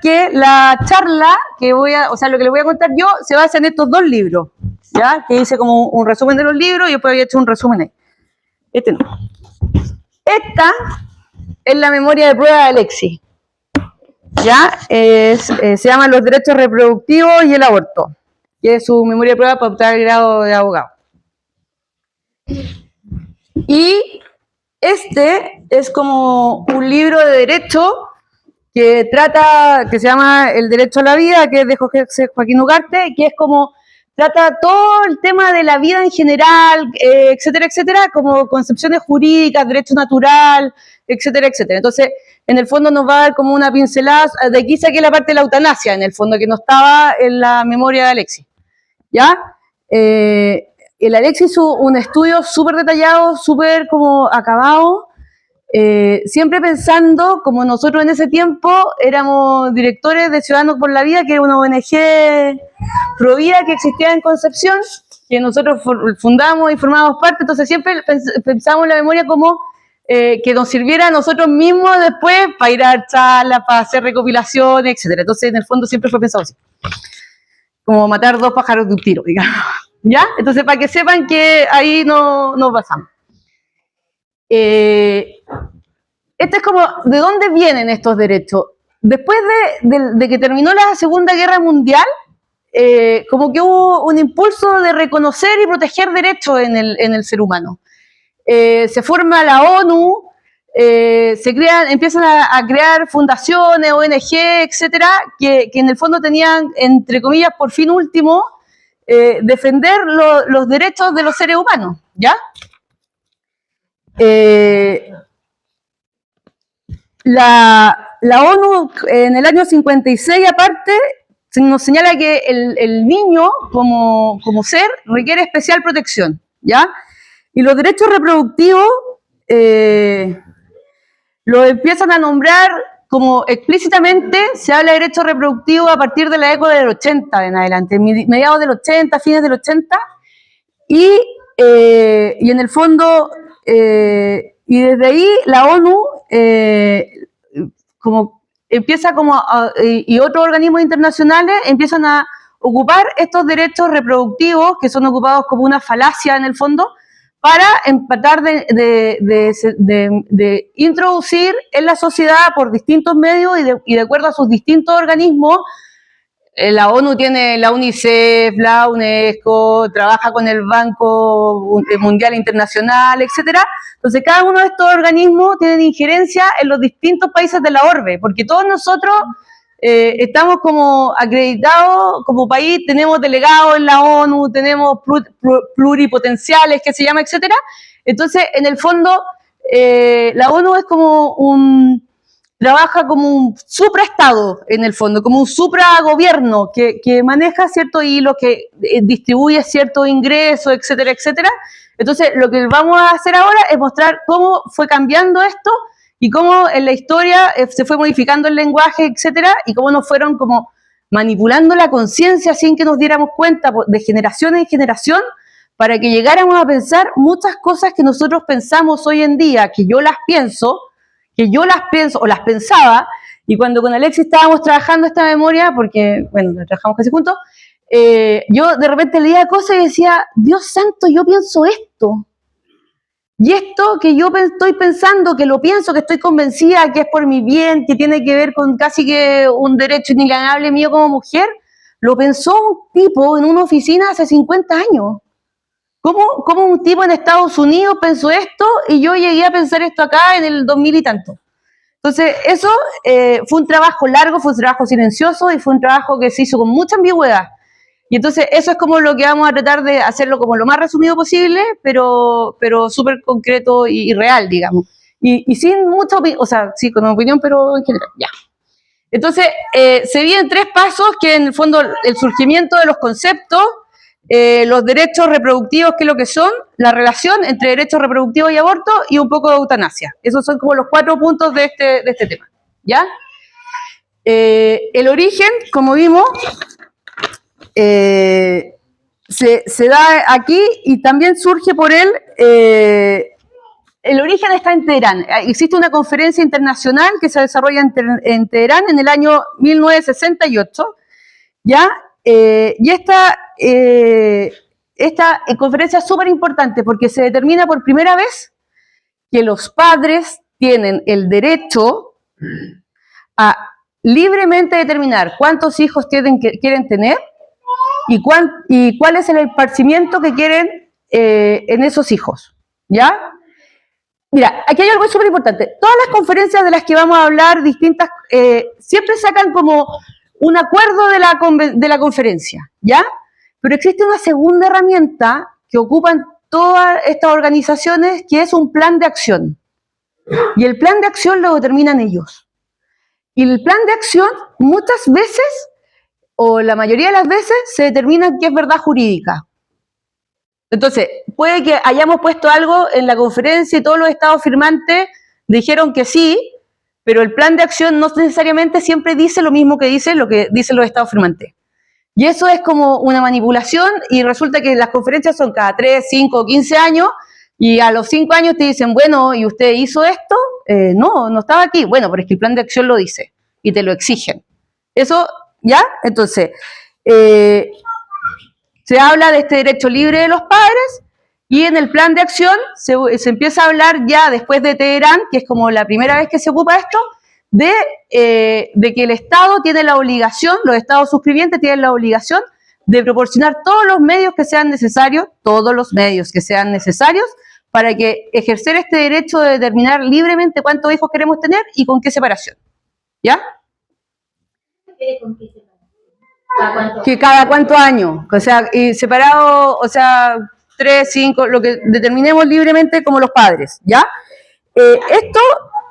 que la charla que lo que les voy a contar yo se basa en estos dos libros, ¿ya? Que hice como un resumen de los libros y después había hecho un resumen ahí. Este no. Esta es la memoria de prueba de Alexis, ¿ya? Se llama Los derechos reproductivos y el aborto, que es su memoria de prueba para optar al grado de abogado. Y este es como un libro de derecho que se llama El derecho a la vida, que es de Joaquín Ugarte, que es como, trata todo el tema de la vida en general, etcétera, etcétera, como concepciones jurídicas, derecho natural, etcétera, etcétera. Entonces, en el fondo nos va a dar como una pincelada, de aquí saqué la parte de la eutanasia, en el fondo, que no estaba en la memoria de Alexis, ¿ya? El Alexis hizo un estudio súper detallado, súper como acabado, siempre pensando, como nosotros en ese tiempo éramos directores de Ciudadanos por la Vida, que era una ONG pro vida que existía en Concepción, que nosotros fundamos y formamos parte, entonces siempre pensamos la memoria como que nos sirviera a nosotros mismos después para ir a dar charlas, para hacer recopilaciones, etcétera. Entonces, en el fondo siempre fue pensado así, como matar dos pájaros de un tiro, digamos, ¿ya? Entonces, para que sepan que ahí no nos basamos. Este es como, ¿de dónde vienen estos derechos? Después de que terminó la Segunda Guerra Mundial, como que hubo un impulso de reconocer y proteger derechos en el ser humano. Se forma la ONU, empiezan a crear fundaciones, ONG, etcétera, que en el fondo tenían, entre comillas, por fin último, defender los derechos de los seres humanos, ¿ya? La ONU en el año 56, aparte, nos señala que el niño como ser requiere especial protección, ¿ya? Y los derechos reproductivos los empiezan a nombrar como explícitamente, se habla de derechos reproductivos a partir de la década del 80 en adelante, mediados del 80, fines del 80, y en el fondo, y desde ahí la ONU como empieza y otros organismos internacionales empiezan a ocupar estos derechos reproductivos, que son ocupados como una falacia en el fondo, para tratar de introducir en la sociedad por distintos medios y de acuerdo a sus distintos organismos. La ONU tiene la UNICEF, la UNESCO, trabaja con el Banco Mundial Internacional, etcétera. Entonces, cada uno de estos organismos tiene injerencia en los distintos países de la orbe, porque todos nosotros estamos como acreditados como país, tenemos delegados en la ONU, tenemos pluripotenciales, que se llama, etcétera. Entonces, en el fondo, la ONU es como trabaja como un supraestado, en el fondo, como un supragobierno que maneja ciertos hilos, que distribuye ciertos ingresos, etcétera, etcétera. Entonces, lo que vamos a hacer ahora es mostrar cómo fue cambiando esto y cómo en la historia se fue modificando el lenguaje, etcétera, y cómo nos fueron como manipulando la conciencia sin que nos diéramos cuenta de generación en generación, para que llegáramos a pensar muchas cosas que nosotros pensamos hoy en día, que yo las pienso o las pensaba, y cuando con Alexis estábamos trabajando esta memoria, porque, bueno, trabajamos casi juntos, yo de repente leía cosas y decía, Dios santo, yo pienso esto. Y esto que yo estoy pensando, que lo pienso, que estoy convencida que es por mi bien, que tiene que ver con casi que un derecho inalienable mío como mujer, lo pensó un tipo en una oficina hace 50 años. ¿Cómo un tipo en Estados Unidos pensó esto y yo llegué a pensar esto acá en el 2000 y tanto? Entonces, eso fue un trabajo largo, fue un trabajo silencioso y fue un trabajo que se hizo con mucha ambigüedad. Y entonces, eso es como lo que vamos a tratar de hacerlo como lo más resumido posible, pero súper concreto y real, digamos. Y sin mucha opinión, o sea, sí, con opinión, pero en general, ya. Entonces, se vienen 3 pasos, que en el fondo el surgimiento de los conceptos, los derechos reproductivos, que es lo que son, la relación entre derechos reproductivos y aborto, y un poco de eutanasia. Esos son como los 4 puntos de este tema, ¿ya? El origen, como vimos, se da aquí y también surge por él el origen está en Teherán. Existe una conferencia internacional que se desarrolla en Teherán en el año 1968, ¿ya? Y esta conferencia es súper importante porque se determina por primera vez que los padres tienen el derecho a libremente determinar cuántos hijos quieren tener y cuál es el esparcimiento que quieren en esos hijos, ¿ya? Mira, aquí hay algo súper importante. Todas las conferencias de las que vamos a hablar, distintas, siempre sacan como un acuerdo de la conferencia, ¿ya? Pero existe una segunda herramienta que ocupan todas estas organizaciones, que es un plan de acción. Y el plan de acción lo determinan ellos. Y el plan de acción muchas veces, o la mayoría de las veces, se determina que es verdad jurídica. Entonces, puede que hayamos puesto algo en la conferencia y todos los estados firmantes dijeron que sí, pero el plan de acción no necesariamente siempre dice lo mismo que dicen los estados firmantes. Y eso es como una manipulación, y resulta que las conferencias son cada 3, 5, 15 años, y a los 5 años te dicen, bueno, ¿y usted hizo esto? No estaba aquí. Bueno, pero es que el plan de acción lo dice, y te lo exigen. Eso, ¿ya? Entonces, se habla de este derecho libre de los padres, y en el plan de acción se empieza a hablar ya después de Teherán, que es como la primera vez que se ocupa esto, de que el Estado tiene la obligación, los Estados suscribientes tienen la obligación de proporcionar todos los medios que sean necesarios, para que ejercer este derecho de determinar libremente cuántos hijos queremos tener y con qué separación. ¿Ya? ¿Con qué separación? Que cada cuántos años, o sea, y separado, o sea, 3, 5, lo que determinemos libremente como los padres, ¿ya? Esto,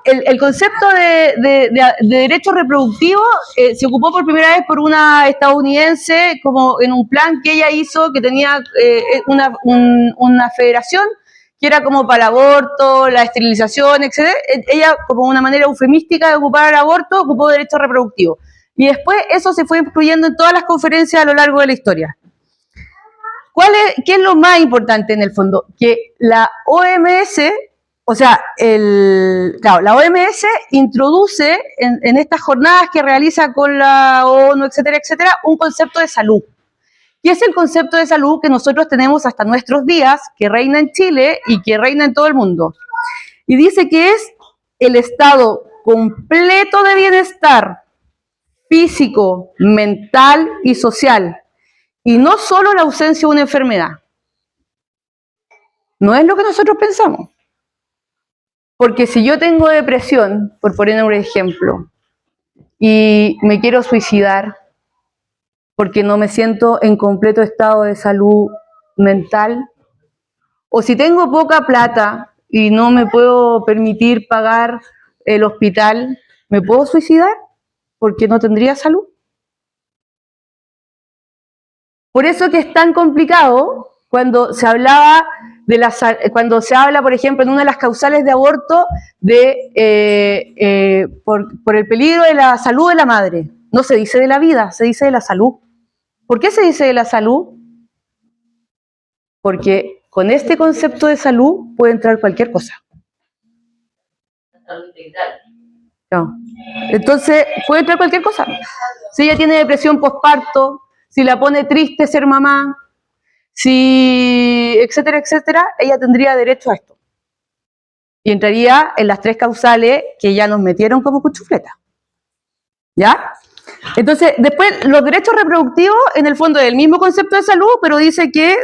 el concepto de derecho reproductivo se ocupó por primera vez por una estadounidense, como en un plan que ella hizo, que tenía una federación que era como para el aborto, la esterilización, etc. Ella, como una manera eufemística de ocupar el aborto, ocupó derecho reproductivo. Y después eso se fue incluyendo en todas las conferencias a lo largo de la historia. ¿Qué es lo más importante en el fondo? Que la OMS, o sea, la OMS introduce en estas jornadas que realiza con la ONU, etcétera, etcétera, un concepto de salud. Y es el concepto de salud que nosotros tenemos hasta nuestros días, que reina en Chile y que reina en todo el mundo. Y dice que es el estado completo de bienestar físico, mental y social, y no solo la ausencia de una enfermedad. No es lo que nosotros pensamos. Porque si yo tengo depresión, por poner un ejemplo, y me quiero suicidar porque no me siento en completo estado de salud mental, o si tengo poca plata y no me puedo permitir pagar el hospital, ¿me puedo suicidar porque no tendría salud? Por eso que es tan complicado cuando se hablaba cuando se habla, por ejemplo, en una de las causales de aborto por el peligro de la salud de la madre. No se dice de la vida, se dice de la salud. ¿Por qué se dice de la salud? Porque con este concepto de salud puede entrar cualquier cosa. No. Entonces, puede entrar cualquier cosa. Si ella tiene depresión postparto, si la pone triste ser mamá, si etcétera, etcétera, ella tendría derecho a esto. Y entraría en las 3 causales que ya nos metieron como cuchufleta. ¿Ya? Entonces, después, los derechos reproductivos, en el fondo, es el mismo concepto de salud, pero dice que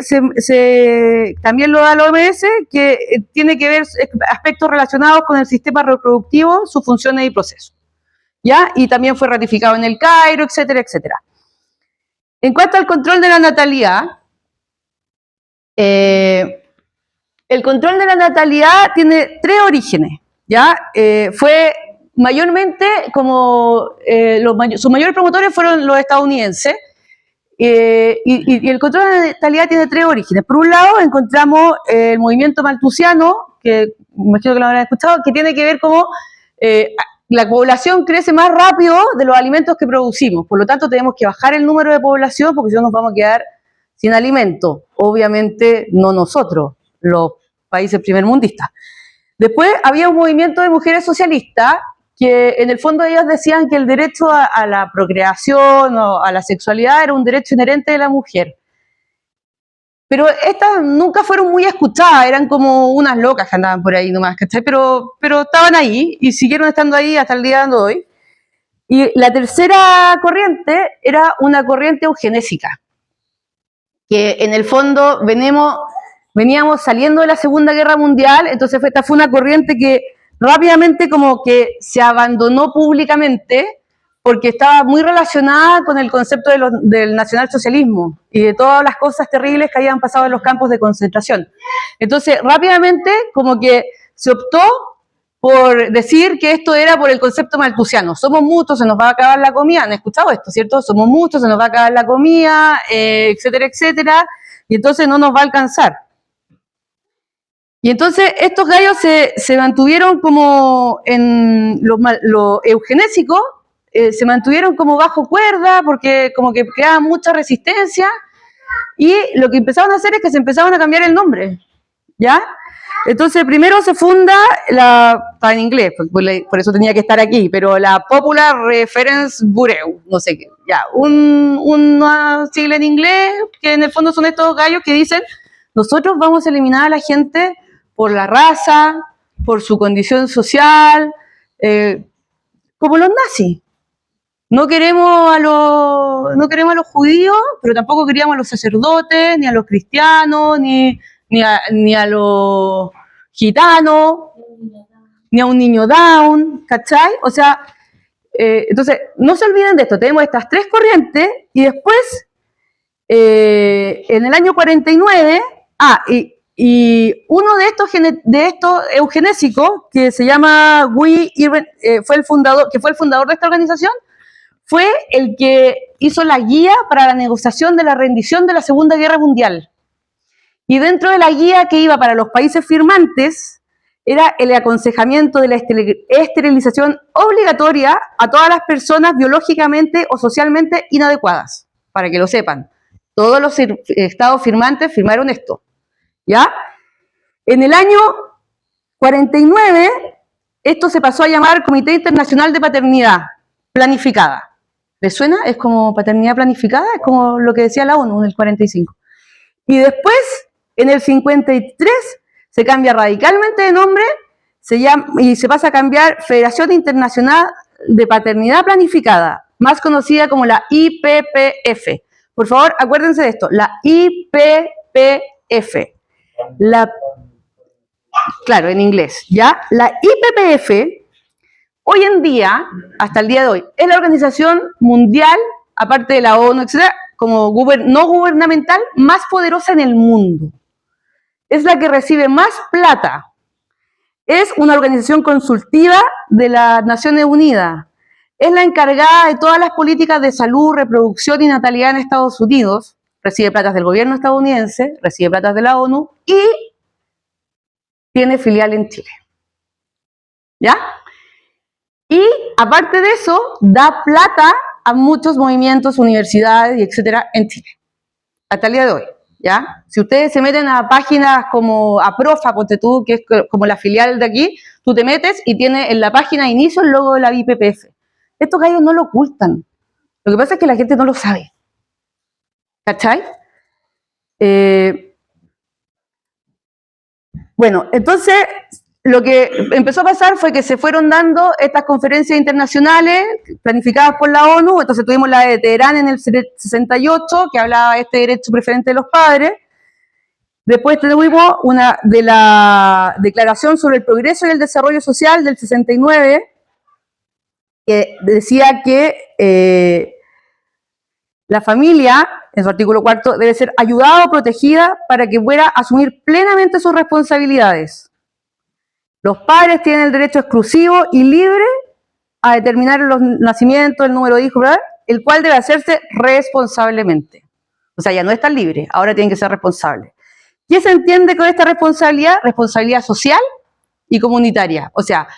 también lo da la OMS, que tiene que ver aspectos relacionados con el sistema reproductivo, sus funciones y procesos. ¿Ya? Y también fue ratificado en el Cairo, etcétera, etcétera. En cuanto al control de la natalidad, el control de la natalidad tiene 3 orígenes, ¿ya? Fue mayormente como sus mayores promotores fueron los estadounidenses, y el control de la natalidad tiene 3 orígenes. Por un lado encontramos el movimiento malthusiano, que me imagino que lo habrán escuchado, que tiene que ver como la población crece más rápido de los alimentos que producimos, por lo tanto tenemos que bajar el número de población porque si no nos vamos a quedar sin alimento. Obviamente no nosotros, los países primermundistas. Después había un movimiento de mujeres socialistas que en el fondo ellas decían que el derecho a la procreación o a la sexualidad era un derecho inherente de la mujer. Pero estas nunca fueron muy escuchadas, eran como unas locas que andaban por ahí nomás, ¿cachai? Pero estaban ahí y siguieron estando ahí hasta el día de hoy. Y la tercera corriente era una corriente eugenésica, que en el fondo veníamos saliendo de la Segunda Guerra Mundial, entonces esta fue una corriente que rápidamente como que se abandonó públicamente, porque estaba muy relacionada con el concepto del nacionalsocialismo y de todas las cosas terribles que habían pasado en los campos de concentración. Entonces, rápidamente, como que se optó por decir que esto era por el concepto malthusiano. Somos muchos, se nos va a acabar la comida. ¿Han escuchado esto, cierto? Somos muchos, se nos va a acabar la comida, etcétera, etcétera, y entonces no nos va a alcanzar. Y entonces estos gallos se mantuvieron como en lo eugenésico, se mantuvieron como bajo cuerda porque como que creaba mucha resistencia y lo que empezaron a hacer es que se empezaron a cambiar el nombre, ¿ya? Entonces primero se funda está en inglés, por eso tenía que estar aquí, pero la Popular Reference Bureau, no sé qué, ya, una sigla en inglés que en el fondo son estos gallos que dicen nosotros vamos a eliminar a la gente por la raza, por su condición social, como los nazis. No queremos a los judíos, pero tampoco queríamos a los sacerdotes, ni a los cristianos, ni a los gitanos, ni a un niño down, ¿cachai? O sea, entonces, no se olviden de esto, tenemos estas tres corrientes, y después, en el año 49, y uno de estos eugenésicos, que se llama que fue el fundador de esta organización, fue el que hizo la guía para la negociación de la rendición de la Segunda Guerra Mundial. Y dentro de la guía que iba para los países firmantes, era el aconsejamiento de la esterilización obligatoria a todas las personas biológicamente o socialmente inadecuadas, para que lo sepan. Todos los estados firmantes firmaron esto, ¿ya? En el año 49, esto se pasó a llamar Comité Internacional de Paternidad Planificada. ¿Les suena? Es como paternidad planificada, es como lo que decía la ONU en el 45. Y después, en el 53, se cambia radicalmente de nombre y se pasa a cambiar Federación Internacional de Paternidad Planificada, más conocida como la IPPF. Por favor, acuérdense de esto, la IPPF. Claro, en inglés, ¿ya? La IPPF, hoy en día, hasta el día de hoy, es la organización mundial, aparte de la ONU, etcétera, como no gubernamental, más poderosa en el mundo. Es la que recibe más plata. Es una organización consultiva de las Naciones Unidas. Es la encargada de todas las políticas de salud, reproducción y natalidad en Estados Unidos. Recibe platas del gobierno estadounidense, recibe platas de la ONU y tiene filial en Chile. ¿Ya? Y aparte de eso, da plata a muchos movimientos, universidades y etcétera en Chile. Hasta el día de hoy, ¿ya? Si ustedes se meten a páginas como APROFA, ponte tú, que es como la filial de aquí, tú te metes y tiene en la página de inicio el logo de la IPPF. Estos gallos no lo ocultan. Lo que pasa es que la gente no lo sabe. ¿Cachai? Bueno, entonces lo que empezó a pasar fue que se fueron dando estas conferencias internacionales planificadas por la ONU. Entonces tuvimos la de Teherán en el 68, que hablaba de este derecho preferente de los padres. Después tuvimos una de la Declaración sobre el Progreso y el Desarrollo Social del 69, que decía que la familia, en su artículo 4, debe ser ayudada o protegida para que pueda asumir plenamente sus responsabilidades. Los padres tienen el derecho exclusivo y libre a determinar los nacimientos, el número de hijos, ¿verdad? El cual debe hacerse responsablemente. O sea, ya no es tan libre, ahora tienen que ser responsables. ¿Qué se entiende con esta responsabilidad? Responsabilidad social y comunitaria. O sea,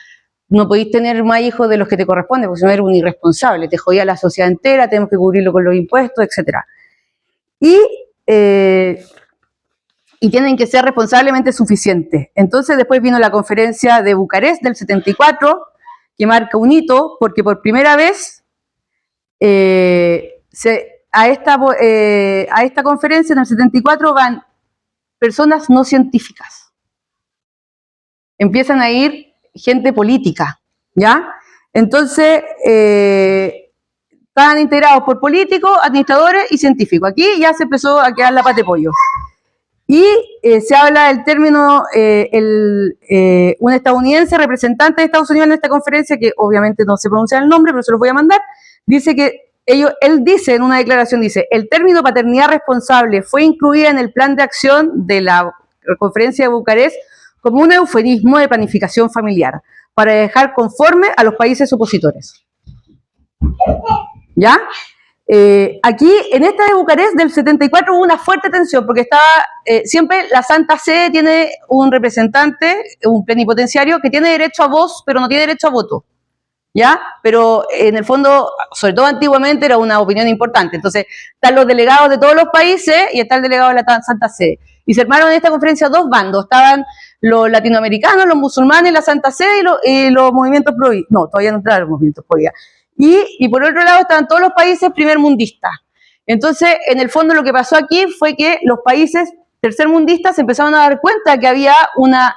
no podéis tener más hijos de los que te corresponden, porque si no eres un irresponsable, te jodía la sociedad entera, tenemos que cubrirlo con los impuestos, etc. Y y tienen que ser responsablemente suficientes. Entonces después vino la conferencia de Bucarest del 74, que marca un hito, porque por primera vez a esta conferencia en el 74 van personas no científicas. Empiezan a ir gente política, ¿ya? Entonces, estaban integrados por políticos, administradores y científicos. Aquí ya se empezó a quedar la pata de pollo. Y se habla del término, un estadounidense, representante de Estados Unidos en esta conferencia, que obviamente no se pronuncia el nombre, pero se los voy a mandar, dice que él dice en una declaración, dice, el término paternidad responsable fue incluida en el plan de acción de la conferencia de Bucarest como un eufemismo de planificación familiar, para dejar conforme a los países opositores. ¿Ya? Aquí, en esta de Bucarest del 74 hubo una fuerte tensión, porque estaba, siempre la Santa Sede tiene un representante, un plenipotenciario, que tiene derecho a voz, pero no tiene derecho a voto. ¿Ya? Pero en el fondo, sobre todo antiguamente, era una opinión importante. Entonces, están los delegados de todos los países y está el delegado de la Santa Sede. Y se armaron en esta conferencia dos bandos. Estaban los latinoamericanos, los musulmanes, la Santa Sede y los movimientos pro vida. No, todavía no entraron los movimientos pro vida. Y por otro lado estaban todos los países primermundistas. Entonces, en el fondo lo que pasó aquí fue que los países tercermundistas se empezaron a dar cuenta que había una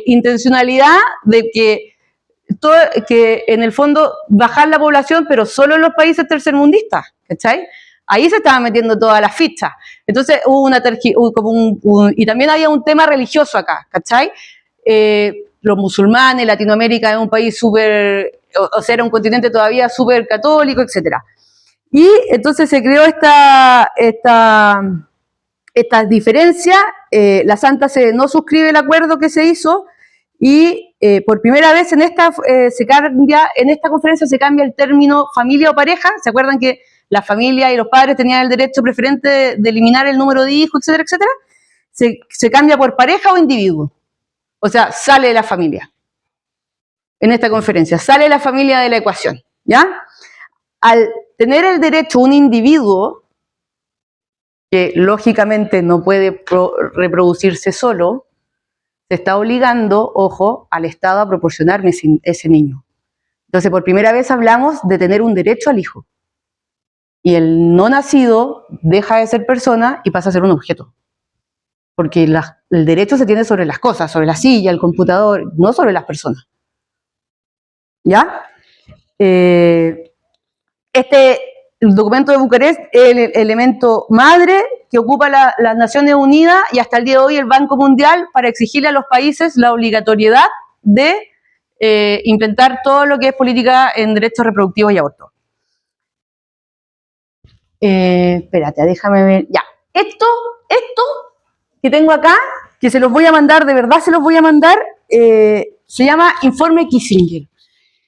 intencionalidad de que en el fondo bajar la población, pero solo en los países tercermundistas, ¿cachai? Ahí se estaban metiendo todas las fichas. Entonces hubo y también había un tema religioso acá, ¿cachai? Los musulmanes, Latinoamérica es un país súper, o sea, era un continente todavía súper católico, etcétera. Y entonces se creó esta diferencia, la Santa Sede no suscribe el acuerdo que se hizo, y por primera vez en esta conferencia se cambia el término familia o pareja. ¿Se acuerdan que la familia y los padres tenían el derecho preferente de eliminar el número de hijos, etcétera, etcétera? Se cambia por pareja o individuo. O sea, sale de la familia. En esta conferencia, sale la familia de la ecuación, ¿ya? Al tener el derecho un individuo, que lógicamente no puede reproducirse solo, se está obligando, ojo, al Estado a proporcionarme ese niño. Entonces, por primera vez hablamos de tener un derecho al hijo. Y el no nacido deja de ser persona y pasa a ser un objeto. Porque el derecho se tiene sobre las cosas, sobre la silla, el computador, no sobre las personas. ¿Ya? El documento de Bucarest es el elemento madre que ocupa las Naciones Unidas y hasta el día de hoy el Banco Mundial para exigirle a los países la obligatoriedad de implementar todo lo que es política en derechos reproductivos y aborto. Espérate, déjame ver. Ya, esto que tengo acá, que se los voy a mandar, de verdad se los voy a mandar, se llama Informe Kissinger.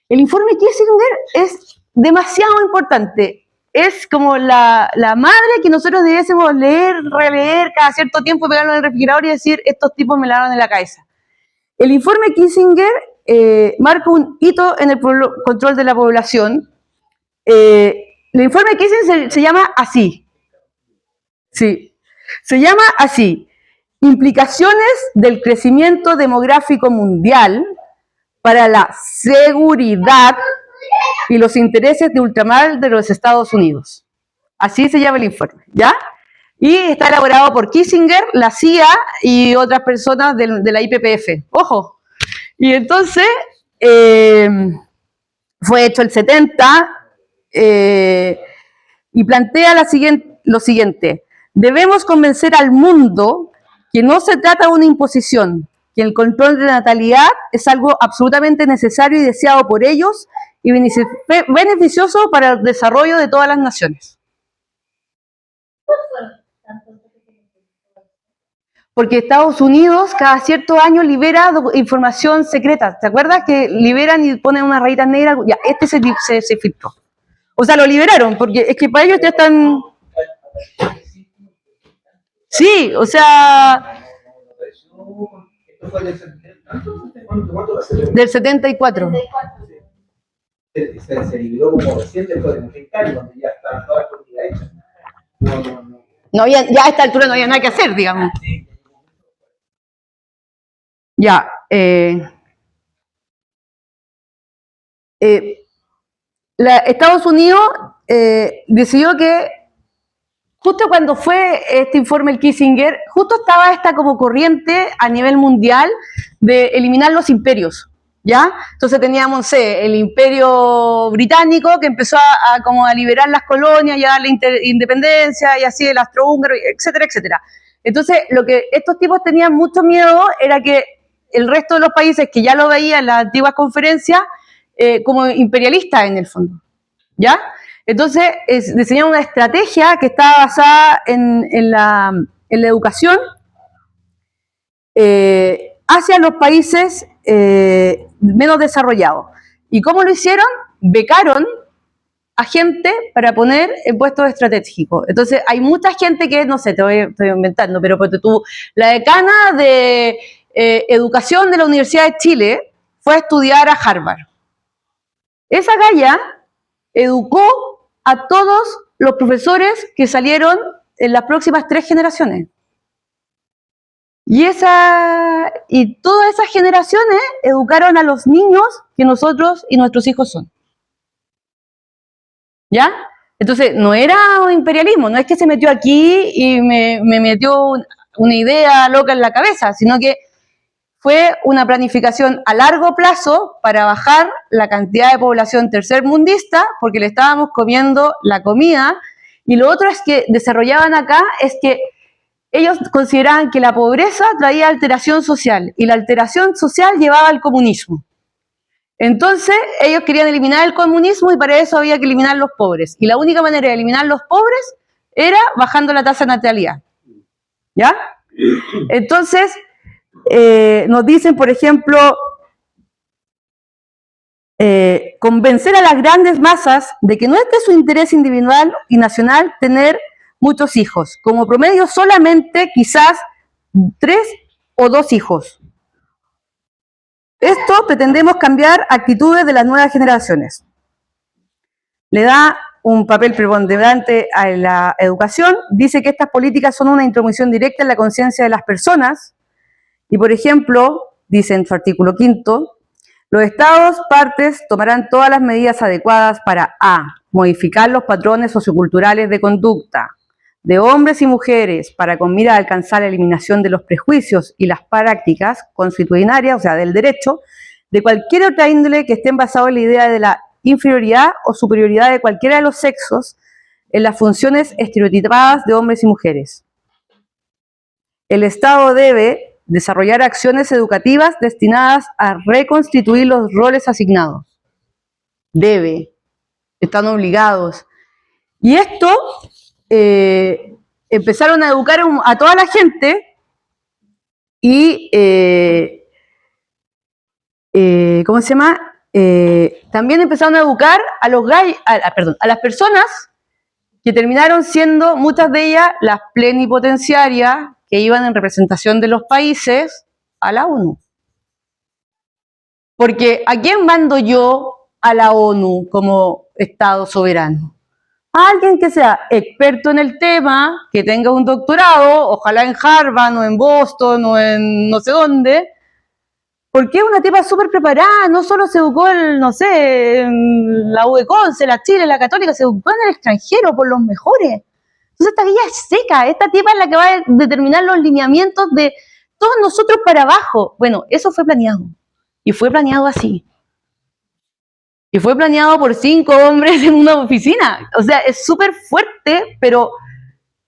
El informe Kissinger es demasiado importante. Es como la madre que nosotros debiésemos leer, releer cada cierto tiempo, pegarlo en el refrigerador y decir, estos tipos me lavaron en la cabeza. El informe Kissinger marca un hito en el control de la población. El informe Kissinger se llama así. Sí, se llama así. Implicaciones del crecimiento demográfico mundial para la seguridad y los intereses de ultramar de los Estados Unidos. Así se llama el informe, ¿ya? Y está elaborado por Kissinger, la CIA y otras personas de la IPPF. ¡Ojo! Y entonces, fue hecho el 70 y plantea lo siguiente. Debemos convencer al mundo que no se trata de una imposición, que el control de la natalidad es algo absolutamente necesario y deseado por ellos y beneficioso para el desarrollo de todas las naciones. Porque Estados Unidos cada cierto año libera información secreta. ¿Te acuerdas que liberan y ponen unas rayitas negras? Ya, se filtró. O sea, lo liberaron, porque es que para ellos ya están... Sí, o sea... Del 74. Se liquidó como recién después de un hectárea, cuando ya estaban todas las políticas hechas. No había, ya a esta altura no había nada que hacer, digamos. Ya. Estados Unidos decidió que justo cuando fue este informe el Kissinger, justo estaba esta como corriente a nivel mundial de eliminar los imperios, ¿ya? Entonces teníamos, no sé, el imperio británico que empezó como a liberar las colonias y a darle independencia y así el austrohúngaro, etcétera, etcétera. Entonces lo que estos tipos tenían mucho miedo era que el resto de los países que ya lo veían en las antiguas conferencias como imperialistas en el fondo, ¿ya? Entonces, diseñaron una estrategia que estaba basada en la educación hacia los países menos desarrollados. ¿Y cómo lo hicieron? Becaron a gente para poner en puestos estratégicos. Entonces, hay mucha gente que, no sé, estoy inventando, pero tú, la decana de educación de la Universidad de Chile fue a estudiar a Harvard. Esa galla educó a todos los profesores que salieron en las próximas 3 generaciones. Y todas esas generaciones educaron a los niños que nosotros y nuestros hijos son. ¿Ya? Entonces, no era un imperialismo, no es que se metió aquí y me metió una idea loca en la cabeza, sino que fue una planificación a largo plazo para bajar la cantidad de población tercermundista, porque le estábamos comiendo la comida. Y lo otro es que desarrollaban acá es que ellos consideraban que la pobreza traía alteración social, y la alteración social llevaba al comunismo. Entonces, ellos querían eliminar el comunismo y para eso había que eliminar los pobres. Y la única manera de eliminar los pobres era bajando la tasa de natalidad. ¿Ya? Entonces, nos dicen, por ejemplo, convencer a las grandes masas de que no es de su interés individual y nacional tener muchos hijos, como promedio solamente quizás 3 o 2 hijos. Esto pretendemos cambiar actitudes de las nuevas generaciones. Le da un papel preponderante a la educación, dice que estas políticas son una intromisión directa en la conciencia de las personas. Y, por ejemplo, dice en su artículo 5, los estados partes tomarán todas las medidas adecuadas para a. Modificar los patrones socioculturales de conducta de hombres y mujeres para con mira a alcanzar la eliminación de los prejuicios y las prácticas constitucionarias, o sea, del derecho, de cualquier otra índole que estén basados en la idea de la inferioridad o superioridad de cualquiera de los sexos en las funciones estereotipadas de hombres y mujeres. El Estado debe desarrollar acciones educativas destinadas a reconstituir los roles asignados. Debe. Están obligados. Y esto empezaron a educar a toda la gente y, ¿cómo se llama? También empezaron a educar a las personas que terminaron siendo, muchas de ellas, las plenipotenciarias que iban en representación de los países a la ONU. Porque ¿a quién mando yo a la ONU como Estado soberano? A alguien que sea experto en el tema, que tenga un doctorado, ojalá en Harvard o en Boston o en no sé dónde, porque es una tipa súper preparada, no solo se educó en, no sé, en la UECONCE, la Chile, la Católica, se educó en el extranjero por los mejores. Entonces esta guía es seca, esta tipa es la que va a determinar los lineamientos de todos nosotros para abajo. Bueno, eso fue planeado, y fue planeado así. Y fue planeado por 5 hombres en una oficina. O sea, es súper fuerte, pero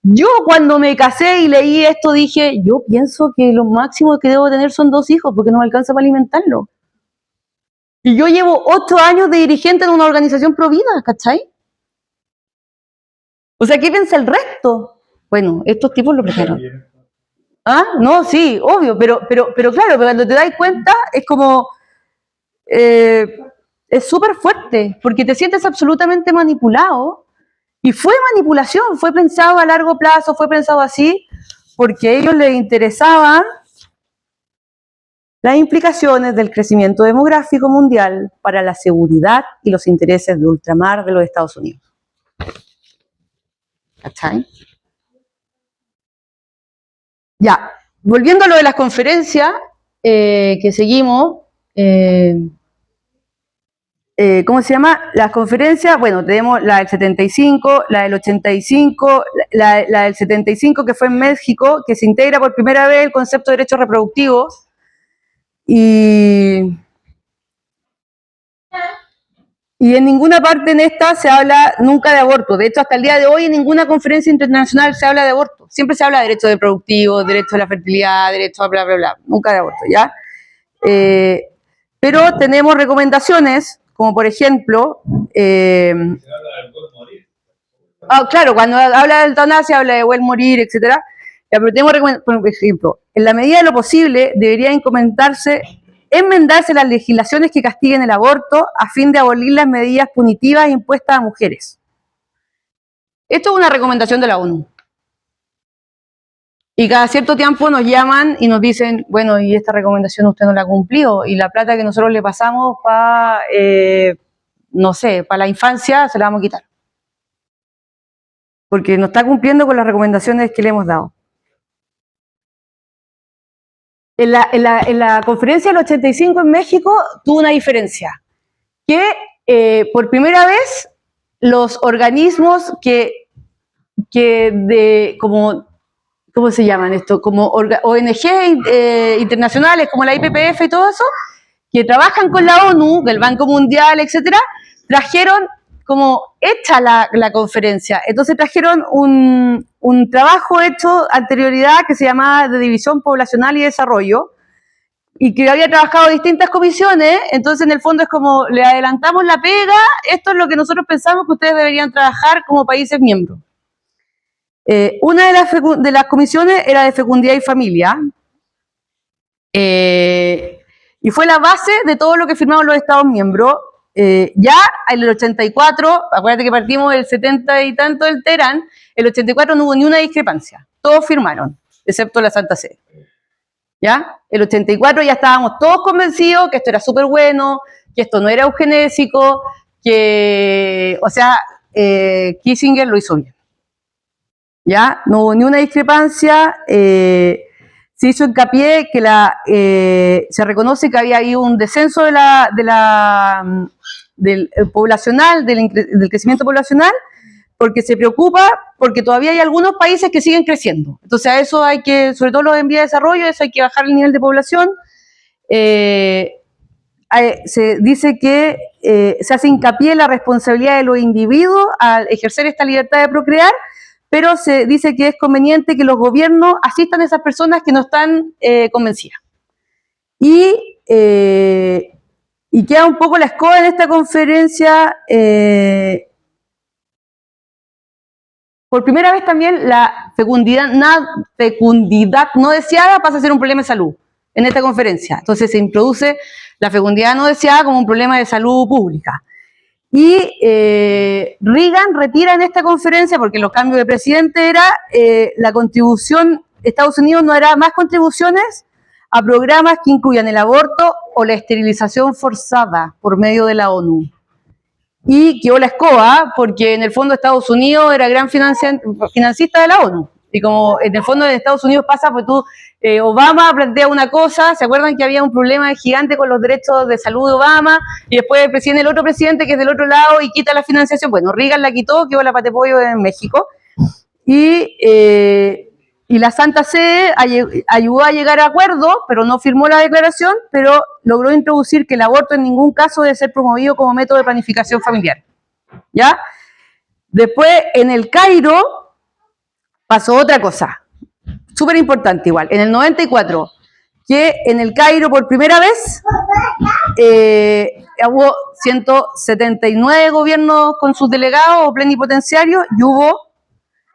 yo cuando me casé y leí esto dije, yo pienso que lo máximo que debo tener son 2 hijos porque no me alcanza para alimentarlo. Y yo llevo 8 años de dirigente en una organización pro vida, ¿cachai? O sea, ¿qué piensa el resto? Bueno, estos tipos lo planearon. ¿Ah? No, sí, obvio, pero claro, cuando te das cuenta es como... es súper fuerte, porque te sientes absolutamente manipulado, y fue manipulación, fue pensado a largo plazo, fue pensado así, porque a ellos les interesaban las implicaciones del crecimiento demográfico mundial para la seguridad y los intereses de ultramar de los Estados Unidos. ¿Cachai? Ya, volviendo a lo de las conferencias, que seguimos, ¿cómo se llama? Las conferencias, bueno, tenemos la del 75, la del 85, la del 75 que fue en México, que se integra por primera vez el concepto de derechos reproductivos, y en ninguna parte en esta se habla nunca de aborto. De hecho, hasta el día de hoy en ninguna conferencia internacional se habla de aborto. Siempre se habla de derechos reproductivos, derecho a la fertilidad, derecho a bla, bla, bla. Nunca de aborto, ¿ya? Pero tenemos recomendaciones, como por ejemplo... claro, cuando habla de eutanasia, habla de buen morir, etcétera. Pero tenemos por ejemplo, en la medida de lo posible debería enmendarse las legislaciones que castiguen el aborto a fin de abolir las medidas punitivas impuestas a mujeres. Esto es una recomendación de la ONU. Y cada cierto tiempo nos llaman y nos dicen, bueno, y esta recomendación usted no la cumplió, y la plata que nosotros le pasamos para, no sé, para la infancia, se la vamos a quitar. Porque no está cumpliendo con las recomendaciones que le hemos dado. En la conferencia del 85 en México tuvo una diferencia, que por primera vez los organismos ¿cómo se llaman esto? Como ONG internacionales, como la IPPF y todo eso, que trabajan con la ONU, del Banco Mundial, etcétera, trajeron como hecha la conferencia. Entonces trajeron un trabajo hecho anterioridad que se llamaba de División Poblacional y Desarrollo, y que había trabajado distintas comisiones. Entonces en el fondo es como, le adelantamos la pega, esto es lo que nosotros pensamos que ustedes deberían trabajar como países miembros. Una de las comisiones era de fecundidad y familia, y fue la base de todo lo que firmaron los Estados miembros. Ya en el 84, acuérdate que partimos del 70 y tanto del Teherán, el 84 no hubo ni una discrepancia, todos firmaron, excepto la Santa Sede. ¿Ya? El 84 ya estábamos todos convencidos que esto era súper bueno, que esto no era eugenésico, que, o sea, Kissinger lo hizo bien. ¿Ya? No hubo ni una discrepancia. Se hizo hincapié que se reconoce que había habido un descenso del poblacional, del crecimiento poblacional, porque se preocupa, porque todavía hay algunos países que siguen creciendo. Entonces a eso hay que, sobre todo los en vía de desarrollo, eso hay que bajar el nivel de población. Se dice que se hace hincapié en la responsabilidad de los individuos al ejercer esta libertad de procrear, pero se dice que es conveniente que los gobiernos asistan a esas personas que no están convencidas. Y queda un poco la escoba en esta conferencia. Por primera vez también la fecundidad no deseada pasa a ser un problema de salud en esta conferencia. Entonces se introduce la fecundidad no deseada como un problema de salud pública. Y Reagan retira en esta conferencia, porque los cambios de presidente era la contribución, Estados Unidos no hará más contribuciones a programas que incluyan el aborto o la esterilización forzada por medio de la ONU. Y quedó la escoba, porque en el fondo Estados Unidos era gran financista de la ONU. Y como en el fondo de Estados Unidos pasa, pues Obama plantea una cosa, ¿se acuerdan que había un problema gigante con los derechos de salud de Obama? Y después el otro presidente que es del otro lado y quita la financiación. Bueno, Reagan la quitó, quedó la patepollo en México. Y la Santa Sede ayudó a llegar a acuerdo, pero no firmó la declaración, pero logró introducir que el aborto en ningún caso debe ser promovido como método de planificación familiar. ¿Ya? Después, en el Cairo, pasó otra cosa, súper importante igual, en el 94, que en el Cairo por primera vez hubo 179 gobiernos con sus delegados o plenipotenciarios y hubo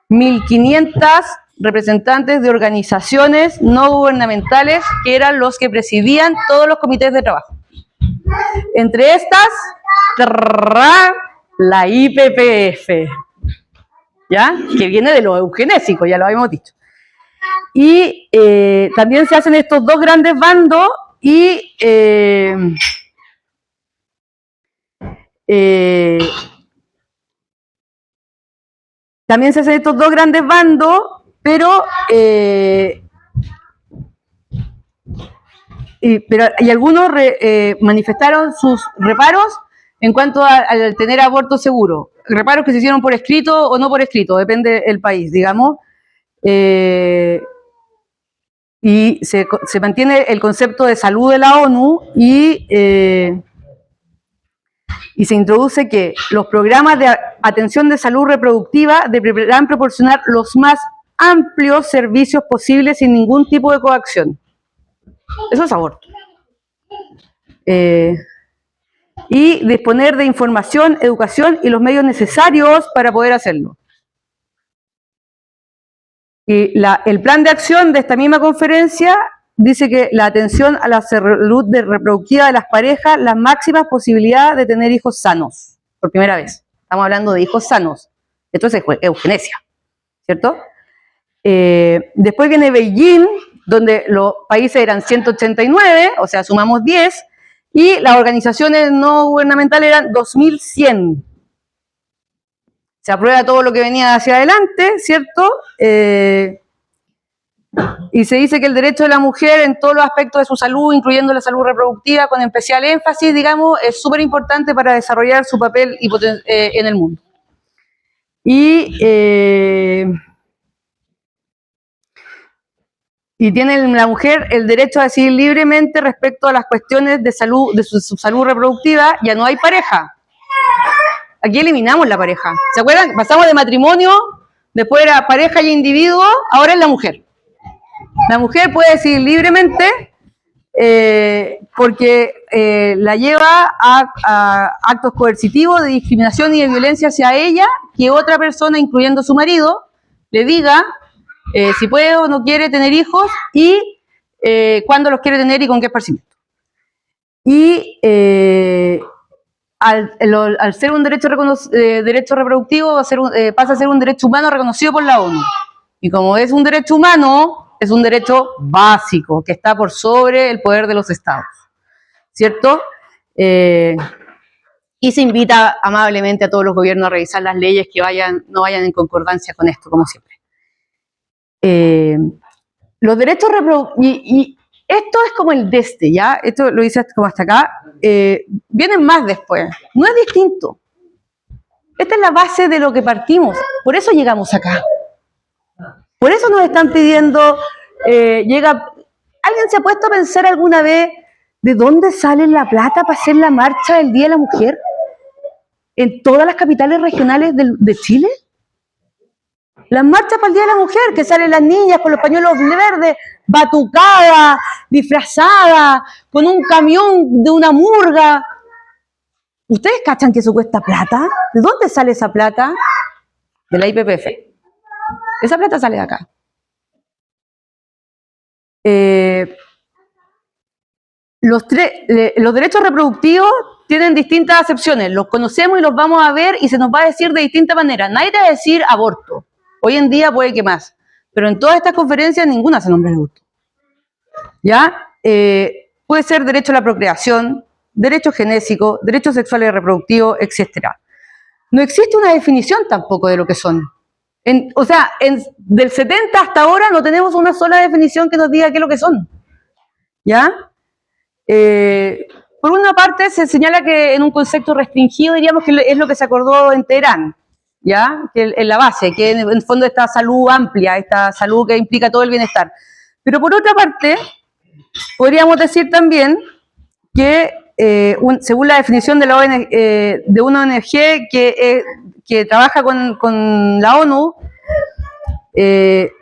1.500 representantes de organizaciones no gubernamentales que eran los que presidían todos los comités de trabajo. Entre estas, la IPPF, ¿ya? Que viene de lo eugenésico, ya lo habíamos dicho. Y también se hacen estos dos grandes bandos y también se hacen estos dos grandes bandos, pero y algunos manifestaron sus reparos en cuanto al tener aborto seguro. Reparos que se hicieron por escrito o no por escrito, depende del país, digamos. Y se mantiene el concepto de salud de la ONU y se introduce que los programas de atención de salud reproductiva deberán proporcionar los más amplios servicios posibles sin ningún tipo de coacción. Eso es aborto. Y disponer de información, educación y los medios necesarios para poder hacerlo. Y el plan de acción de esta misma conferencia dice que la atención a la salud reproductiva de las parejas, las máximas posibilidades de tener hijos sanos, por primera vez. Estamos hablando de hijos sanos. Esto es eugenesia, ¿cierto? Después viene Beijing, donde los países eran 189, o sea, sumamos 10, y las organizaciones no gubernamentales eran 2100. Se aprueba todo lo que venía hacia adelante, ¿cierto? Y se dice que el derecho de la mujer en todos los aspectos de su salud, incluyendo la salud reproductiva, con especial énfasis, digamos, es súper importante para desarrollar su papel en el mundo. Y tiene la mujer el derecho a decidir libremente respecto a las cuestiones de salud, de su salud reproductiva. Ya no hay pareja. Aquí eliminamos la pareja. ¿Se acuerdan? Pasamos de matrimonio, después era pareja y individuo, ahora es la mujer. La mujer puede decidir libremente porque la lleva a actos coercitivos de discriminación y de violencia hacia ella, que otra persona, incluyendo su marido, le diga si puede o no quiere tener hijos y cuándo los quiere tener y con qué esparcimiento. Y al ser un derecho reproductivo pasa a ser un derecho humano reconocido por la ONU. Y como es un derecho humano, es un derecho básico que está por sobre el poder de los estados, ¿cierto? Y se invita amablemente a todos los gobiernos a revisar las leyes que no vayan en concordancia con esto, como siempre. Los derechos reproductivos, y esto es como el deste, ¿ya? Esto lo hice como hasta acá. Vienen más después. No es distinto. Esta es la base de lo que partimos. Por eso llegamos acá. Por eso nos están pidiendo... ¿Alguien se ha puesto a pensar alguna vez de dónde sale la plata para hacer la marcha del Día de la Mujer? ¿En todas las capitales regionales de Chile? Las marchas para el Día de la Mujer, que salen las niñas con los pañuelos verdes, batucadas, disfrazadas, con un camión de una murga. ¿Ustedes cachan que eso cuesta plata? ¿De dónde sale esa plata? De la IPPF. Esa plata sale de acá. Los derechos reproductivos tienen distintas acepciones. Los conocemos y los vamos a ver y se nos va a decir de distintas maneras. Nadie te va a decir aborto. Hoy en día puede que más, pero en todas estas conferencias ninguna se nombra el aborto. ¿Ya? Puede ser derecho a la procreación, derecho genésico, derecho sexual y reproductivo, etc. No existe una definición tampoco de lo que son. Del 70 hasta ahora no tenemos una sola definición que nos diga qué es lo que son. ¿Ya? Por una parte se señala que en un concepto restringido diríamos que es lo que se acordó en Teherán. ¿Ya? Que en la base, que en el fondo esta salud amplia, esta salud que implica todo el bienestar. Pero por otra parte, podríamos decir también que, según la definición de una ONG que trabaja con la ONU, se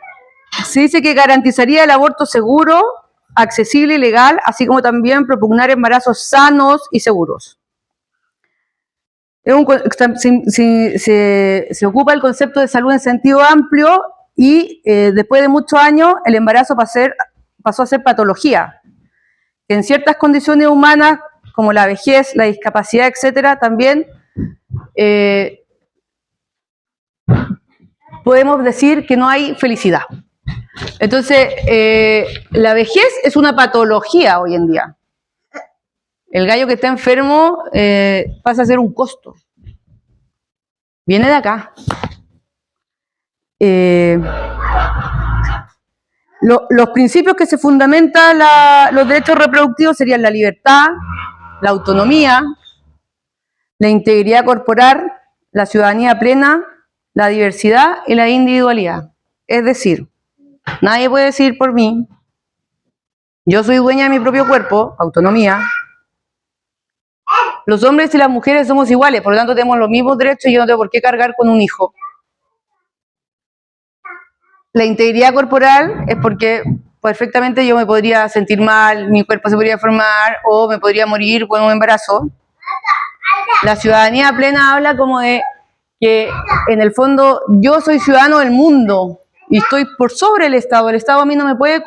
dice que garantizaría el aborto seguro, accesible y legal, así como también propugnar embarazos sanos y seguros. Se ocupa el concepto de salud en sentido amplio y después de muchos años el embarazo pasó a ser patología. Que en ciertas condiciones humanas, como la vejez, la discapacidad, etcétera, también podemos decir que no hay felicidad. Entonces, la vejez es una patología hoy en día. El gallo que está enfermo pasa a ser un costo. Viene de acá. Los principios que se fundamentan los derechos reproductivos serían la libertad, la autonomía, la integridad corporal, la ciudadanía plena, la diversidad y la individualidad. Es decir, nadie puede decir por mí, yo soy dueña de mi propio cuerpo, autonomía. Los hombres y las mujeres somos iguales, por lo tanto tenemos los mismos derechos y yo no tengo por qué cargar con un hijo. La integridad corporal es porque perfectamente yo me podría sentir mal, mi cuerpo se podría deformar o me podría morir con un embarazo. La ciudadanía plena habla como de que en el fondo yo soy ciudadano del mundo y estoy por sobre el Estado. El Estado a mí no me puede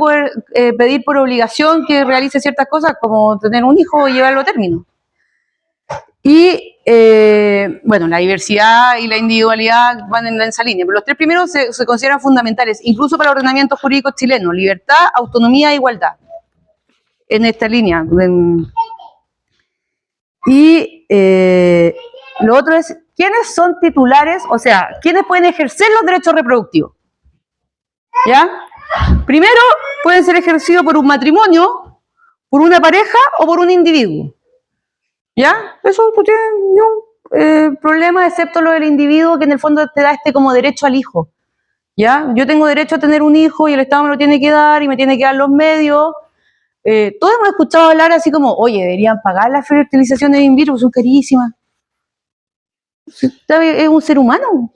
pedir por obligación que realice ciertas cosas como tener un hijo y llevarlo a término. Y bueno, la diversidad y la individualidad van en esa línea, pero los tres primeros se consideran fundamentales, incluso para el ordenamiento jurídico chileno: libertad, autonomía e igualdad, en esta línea. Y lo otro es, ¿quiénes son titulares? O sea, ¿quiénes pueden ejercer los derechos reproductivos? ¿Ya? Primero, pueden ser ejercidos por un matrimonio, por una pareja o por un individuo. ¿Ya? Eso no tiene ningún problema, excepto lo del individuo, que en el fondo te da como derecho al hijo. ¿Ya? Yo tengo derecho a tener un hijo y el Estado me lo tiene que dar y me tiene que dar los medios. Todos hemos escuchado hablar así como, oye, deberían pagar las fertilizaciones in vitro, son carísimas. Es un ser humano.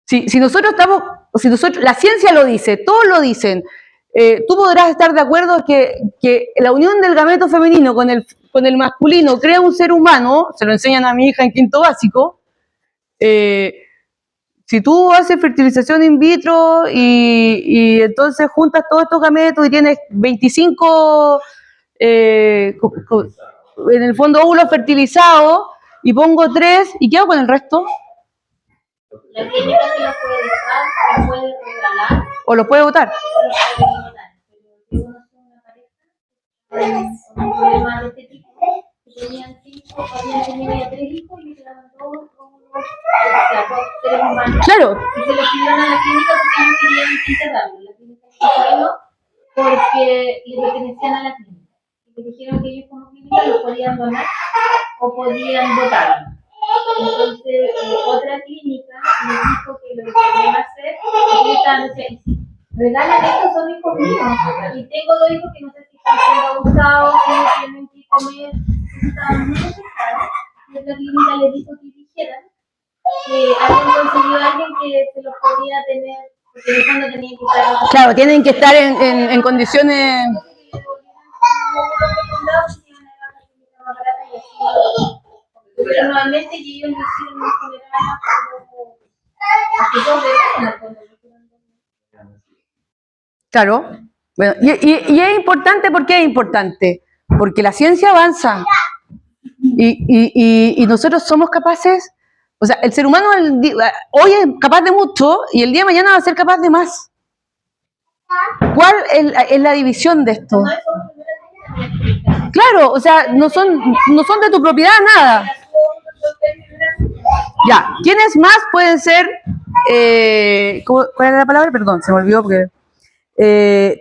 Si nosotros la ciencia lo dice, todos lo dicen, tú podrás estar de acuerdo que la unión del gameto femenino con el masculino crea un ser humano, se lo enseñan a mi hija en quinto básico. Si tú haces fertilización in vitro y entonces juntas todos estos gametos y tienes 25, en el fondo, óvulos fertilizados, y pongo 3, ¿y qué hago con el resto? La clínica se los puede dejar, los puede regalar, ¿O los puede votar? o los puede votar. Pero yo conozco una pareja con un problema de este tipo, que tenían 5, habían tenido ya 3 hijos y quedaban todos como dos seres humanos. Claro. Y se los pidieron a la clínica porque no querían enterrarlo. La clínica no porque le pertenecían a la clínica. Y le dijeron que ellos como clínica los podían donar o podían votarlo. Entonces, otra clínica me dijo que lo que podían hacer es que regalan estos, son hijos míos. Y tengo 2 hijos que no sé si están siendo abusados, que no tienen que comer, estaban muy afectados. Y otra clínica les dijo que dijeran que habían conseguido a alguien que se los podía tener, porque en el fondo tenían que estar. Claro, tienen que estar en condiciones. Pero normalmente ellos lo hicieron en general a sus 2 bebés. Claro. Bueno, y es importante, ¿por qué es importante? Porque la ciencia avanza y nosotros somos capaces, o sea, el ser humano hoy es capaz de mucho y el día de mañana va a ser capaz de más. ¿Cuál es la división de esto? Claro, o sea, no son de tu propiedad nada. Ya, ¿quiénes más pueden ser, cuál era la palabra? Perdón, se me olvidó porque...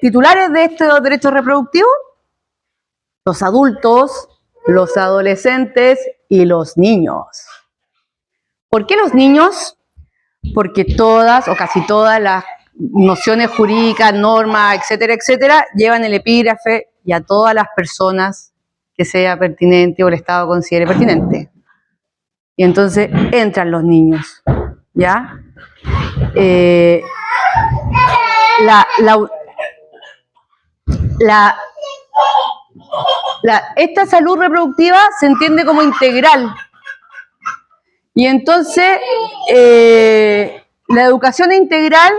titulares de estos derechos reproductivos? Los adultos, los adolescentes y los niños. ¿Por qué los niños? Porque todas o casi todas las nociones jurídicas, normas, etcétera, etcétera, llevan el epígrafe y a todas las personas que sea pertinente o el Estado considere pertinente. Y entonces entran los niños, ¿ya? Esta salud reproductiva se entiende como integral. Y entonces, la educación integral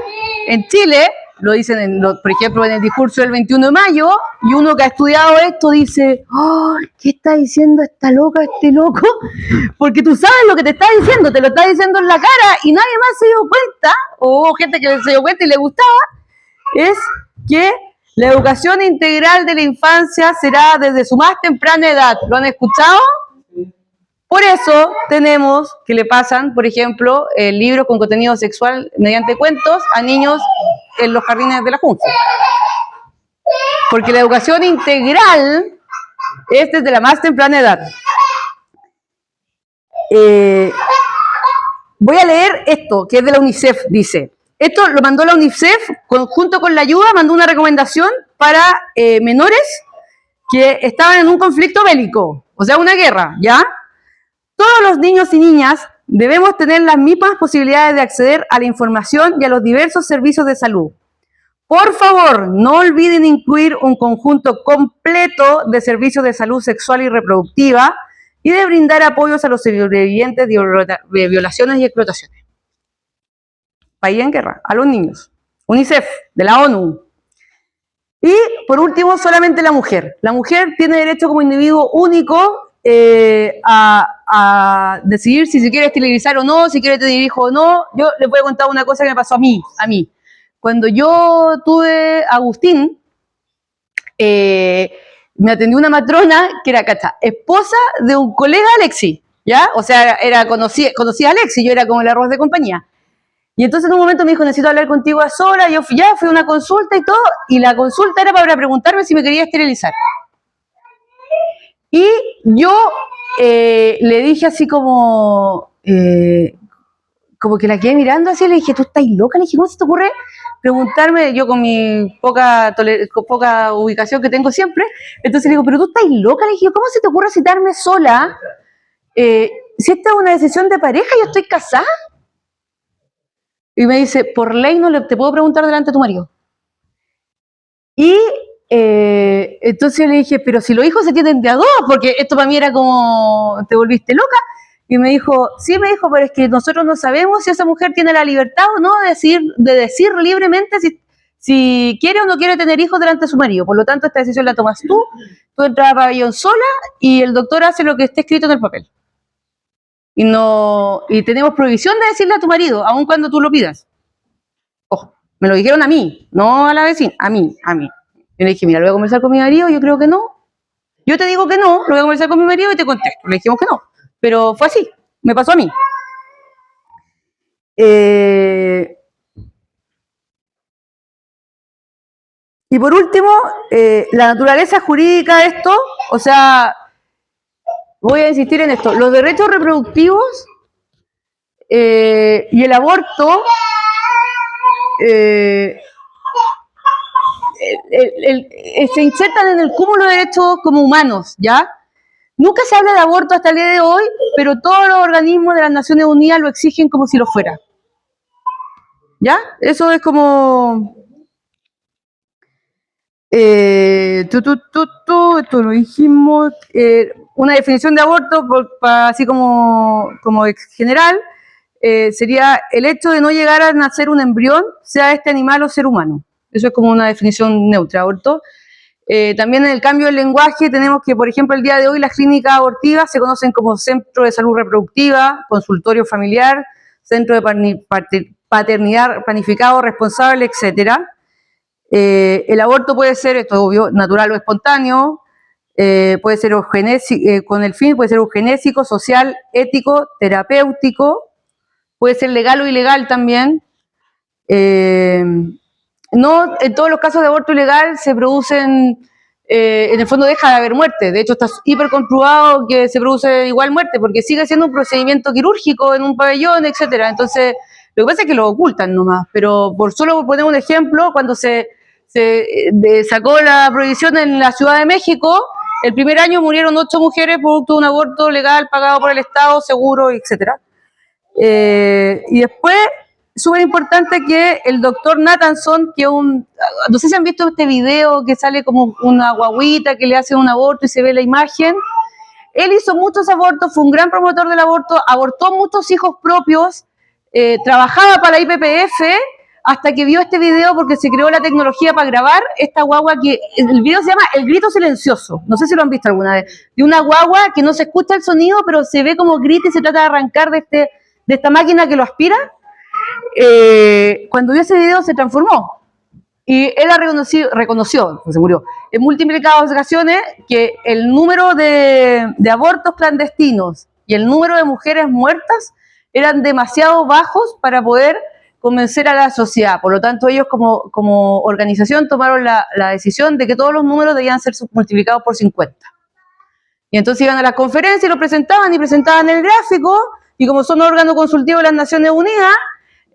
en Chile, lo dicen, por ejemplo, en el discurso del 21 de mayo, y uno que ha estudiado esto dice, oh, ¿qué está diciendo esta loca, este loco? Porque tú sabes lo que te está diciendo, te lo está diciendo en la cara, y nadie más se dio cuenta, o hubo gente que se dio cuenta y le gustaba, es que la educación integral de la infancia será desde su más temprana edad. ¿Lo han escuchado? Por eso tenemos que le pasan, por ejemplo, libros con contenido sexual mediante cuentos a niños en los jardines de la Junta. Porque la educación integral es desde la más temprana edad. Voy a leer esto, que es de la UNICEF, dice. Esto lo mandó la UNICEF, junto con la ayuda, mandó una recomendación para menores que estaban en un conflicto bélico, o sea, una guerra, ¿ya? Todos los niños y niñas debemos tener las mismas posibilidades de acceder a la información y a los diversos servicios de salud. Por favor, no olviden incluir un conjunto completo de servicios de salud sexual y reproductiva y de brindar apoyos a los sobrevivientes de violaciones y explotaciones. País en guerra, a los niños. UNICEF, de la ONU. Y, por último, solamente la mujer. La mujer tiene derecho como individuo único a decidir si se quiere esterilizar o no, si quiere tener hijo o no. Yo les voy a contar una cosa que me pasó a mí. Cuando yo tuve a Agustín, me atendió una matrona que era, ¿cacha?, esposa de un colega Alexi, ¿ya? O sea, conocía a Alexi, yo era como el arroz de compañía. Y entonces en un momento me dijo, necesito hablar contigo a solas. Yo fui a una consulta y todo, y la consulta era para preguntarme si me quería esterilizar. Y yo le dije así como que la quedé mirando así, le dije, ¿tú estás loca? Le dije, ¿cómo se te ocurre preguntarme? Yo con mi poca ubicación que tengo siempre, entonces le digo, ¿pero tú estás loca? Le dije, ¿cómo se te ocurre citarme sola? Si esta es una decisión de pareja, yo estoy casada. Y me dice, por ley no te puedo preguntar delante de tu marido. Y entonces yo le dije, pero si los hijos se tienen de a dos, porque esto para mí era como, te volviste loca. Y me dijo, sí, pero es que nosotros no sabemos si esa mujer tiene la libertad o no de decir libremente si quiere o no quiere tener hijos delante de su marido. Por lo tanto, esta decisión la tomas tú entras al pabellón sola y el doctor hace lo que esté escrito en el papel. Y tenemos prohibición de decirle a tu marido, aun cuando tú lo pidas. Ojo, me lo dijeron a mí, no a la vecina, a mí. Yo le dije, mira, lo voy a conversar con mi marido, yo creo que no. Yo te digo que no, lo voy a conversar con mi marido y te contesto. Le dijimos que no, pero fue así, me pasó a mí. Y por último, la naturaleza jurídica de esto, o sea, voy a insistir en esto, los derechos reproductivos y el aborto se insertan en el cúmulo de derechos como humanos, ¿ya? Nunca se habla de aborto hasta el día de hoy, pero todos los organismos de las Naciones Unidas lo exigen como si lo fuera. ¿Ya? Eso es como... esto lo dijimos. Una definición de aborto, así como general, sería el hecho de no llegar a nacer un embrión, sea este animal o ser humano. Eso es como una definición neutra, aborto. También en el cambio del lenguaje tenemos que, por ejemplo, el día de hoy las clínicas abortivas se conocen como centro de salud reproductiva, consultorio familiar, centro de paternidad planificado, responsable, etcétera. El aborto puede ser, esto es obvio, natural o espontáneo, puede ser con el fin, puede ser eugenésico, social, ético, terapéutico, puede ser legal o ilegal también. No en todos los casos de aborto ilegal se producen, en el fondo deja de haber muerte. De hecho, está hiper comprobado que se produce igual muerte, porque sigue siendo un procedimiento quirúrgico en un pabellón, etcétera. Entonces, lo que pasa es que lo ocultan nomás. Pero por solo poner un ejemplo, cuando se sacó la prohibición en la Ciudad de México, el primer año murieron 8 mujeres producto de un aborto legal pagado por el Estado, seguro, etcétera. Y después, súper importante que el doctor Nathanson, que no sé si han visto este video que sale como una guaguita que le hace un aborto y se ve la imagen. Él hizo muchos abortos, fue un gran promotor del aborto, abortó muchos hijos propios, trabajaba para la IPPF hasta que vio este video porque se creó la tecnología para grabar esta guagua que el video se llama El Grito Silencioso, no sé si lo han visto alguna vez, de una guagua que no se escucha el sonido pero se ve como grita y se trata de arrancar de esta máquina que lo aspira. Cuando vio ese video se transformó y él reconoció, se murió, en múltiples ocasiones que el número de abortos clandestinos y el número de mujeres muertas eran demasiado bajos para poder convencer a la sociedad. Por lo tanto, ellos como organización tomaron la decisión de que todos los números debían ser multiplicados por 50. Y entonces iban a las conferencias y lo presentaban el gráfico, y como son órganos consultivos de las Naciones Unidas,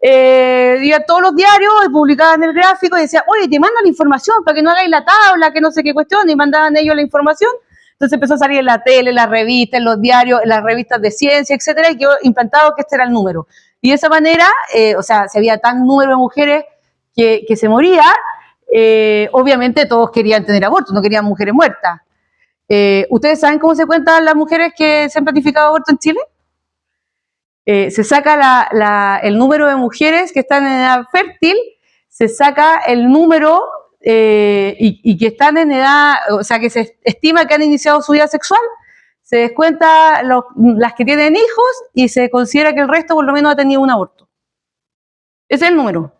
iban todos los diarios y publicaban el gráfico y decían, oye, te mandan la información para que no hagáis la tabla, que no sé qué cuestión, y mandaban ellos la información. Entonces empezó a salir en la tele, en las revistas, en los diarios, en las revistas de ciencia, etcétera, y quedó implantado que este era el número. Y de esa manera, o sea, si había tan número de mujeres que se moría, obviamente todos querían tener aborto, no querían mujeres muertas. ¿Ustedes saben cómo se cuentan las mujeres que se han planificado aborto en Chile? Se saca el número de mujeres que están en edad fértil, se saca el número y que están en edad, o sea, que se estima que han iniciado su vida sexual, se descuenta las que tienen hijos y se considera que el resto por lo menos ha tenido un aborto. Ese es el número.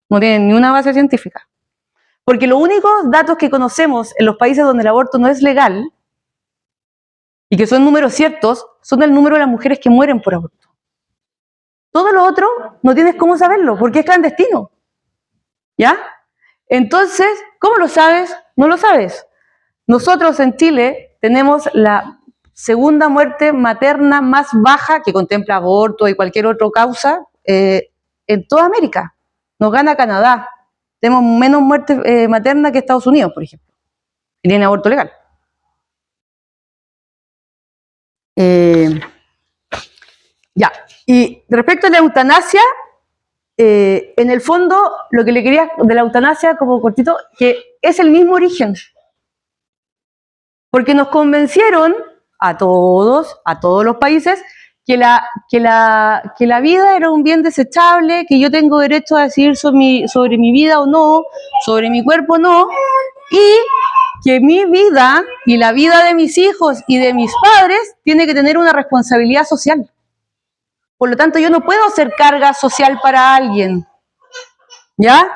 No tienen ni una base científica. Porque los únicos datos que conocemos en los países donde el aborto no es legal y que son números ciertos, son el número de las mujeres que mueren por aborto. Todo lo otro no tienes cómo saberlo, porque es clandestino. ¿Ya? Entonces, ¿cómo lo sabes? No lo sabes. Nosotros en Chile tenemos la segunda muerte materna más baja, que contempla aborto y cualquier otra causa, en toda América. Nos gana Canadá. Tenemos menos muerte materna que Estados Unidos, por ejemplo, que tiene aborto legal. Ya. Y respecto a la eutanasia, en el fondo, lo que le quería de la eutanasia, como cortito, que es el mismo origen. Porque nos convencieron a todos los países, que la vida era un bien desechable, que yo tengo derecho a decidir sobre mi vida o no, sobre mi cuerpo o no, y que mi vida y la vida de mis hijos y de mis padres tiene que tener una responsabilidad social. Por lo tanto, yo no puedo ser carga social para alguien. ¿Ya?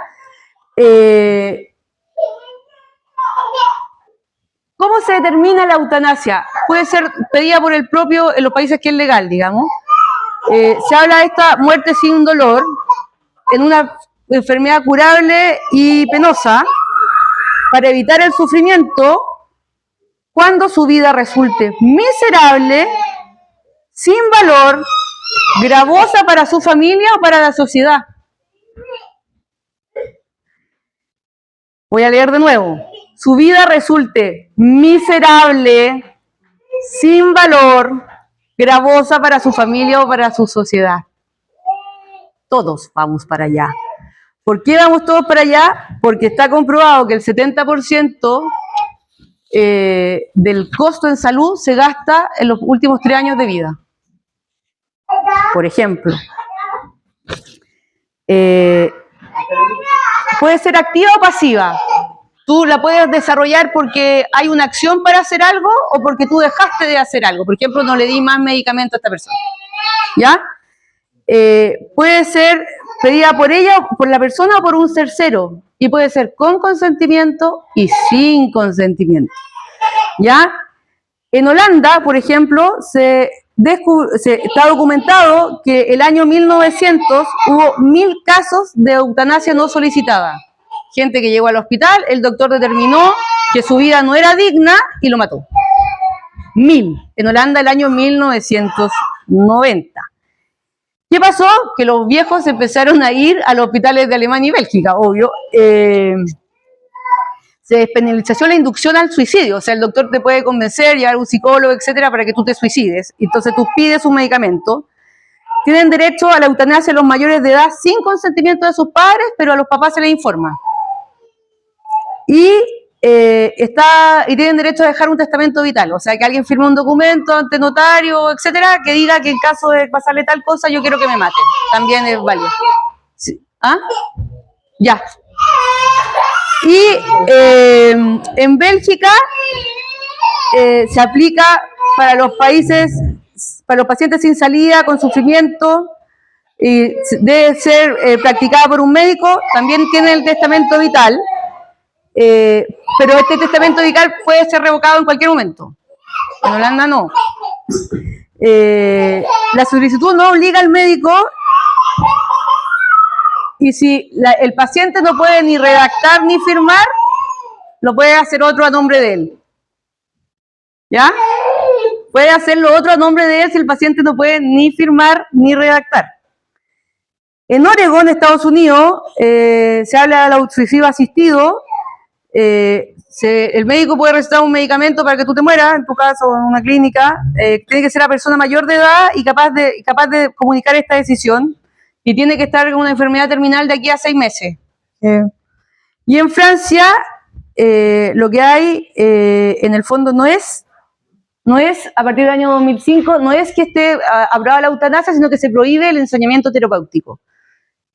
¿Cómo se determina la eutanasia? Puede ser pedida por el propio, en los países que es legal, digamos. Se habla de esta muerte sin dolor, en una enfermedad curable y penosa, para evitar el sufrimiento, cuando su vida resulte miserable, sin valor, gravosa para su familia o para la sociedad. Voy a leer de nuevo. Su vida resulte miserable, sin valor, gravosa para su familia o para su sociedad. Todos vamos para allá. ¿Por qué vamos todos para allá? Porque está comprobado que el 70% del costo en salud se gasta en los últimos 3 años de vida. Por ejemplo, puede ser activa o pasiva. Tú la puedes desarrollar porque hay una acción para hacer algo o porque tú dejaste de hacer algo. Por ejemplo, no le di más medicamento a esta persona. ¿Ya? Puede ser pedida por ella, por la persona o por un tercero. Y puede ser con consentimiento y sin consentimiento. ¿Ya? En Holanda, por ejemplo, está documentado que el año 1900 hubo 1000 casos de eutanasia no solicitada. Gente que llegó al hospital, el doctor determinó que su vida no era digna y lo mató. 1000. En Holanda el año 1990. ¿Qué pasó? Que los viejos empezaron a ir a los hospitales de Alemania y Bélgica, obvio. Se despenalizó la inducción al suicidio. O sea, el doctor te puede convencer, llevar a un psicólogo, etcétera, para que tú te suicides. Entonces tú pides un medicamento. Tienen derecho a la eutanasia los mayores de edad sin consentimiento de sus padres, pero a los papás se les informa. Y tienen derecho a dejar un testamento vital, o sea, que alguien firme un documento ante notario, etcétera, que diga que en caso de pasarle tal cosa, yo quiero que me maten. También es válido. Sí. ¿Ah? Ya. Y en Bélgica se aplica para los pacientes sin salida, con sufrimiento, y debe ser practicada por un médico. También tiene el testamento vital. Pero este testamento vital puede ser revocado en cualquier momento. En Holanda no. La solicitud no obliga al médico el paciente no puede ni redactar ni firmar, lo puede hacer otro a nombre de él. ¿Ya? Puede hacerlo otro a nombre de él si el paciente no puede ni firmar ni redactar. En Oregón, Estados Unidos, se habla del auxilio asistido. El médico puede recetar un medicamento para que tú te mueras, en tu caso, en una clínica. Tiene que ser la persona mayor de edad y capaz de comunicar esta decisión. Y tiene que estar con una enfermedad terminal de aquí a 6 meses. Y en Francia, lo que hay, en el fondo, no es, a partir del año 2005, no es que esté aprobada la eutanasia, sino que se prohíbe el ensañamiento terapéutico.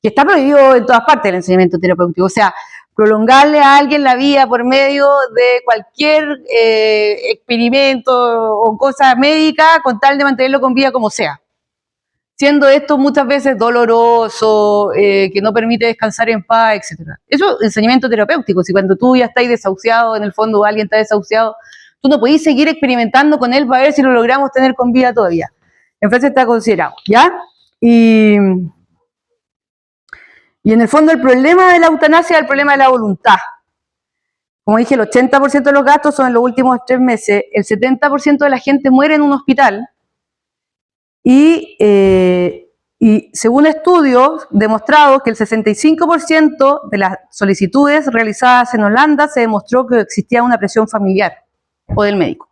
Que está prohibido en todas partes el ensañamiento terapéutico. O sea, prolongarle a alguien la vida por medio de cualquier experimento o cosa médica con tal de mantenerlo con vida como sea. Siendo esto muchas veces doloroso, que no permite descansar en paz, etc. Eso es ensañamiento terapéutico. Si cuando tú ya estás desahuciado, en el fondo alguien está desahuciado, tú no podés seguir experimentando con él para ver si lo logramos tener con vida todavía. En Francia está considerado, ¿ya? Y en el fondo el problema de la eutanasia es el problema de la voluntad. Como dije, el 80% de los gastos son en los últimos 3 meses, el 70% de la gente muere en un hospital y según estudios demostrados que el 65% de las solicitudes realizadas en Holanda se demostró que existía una presión familiar o del médico.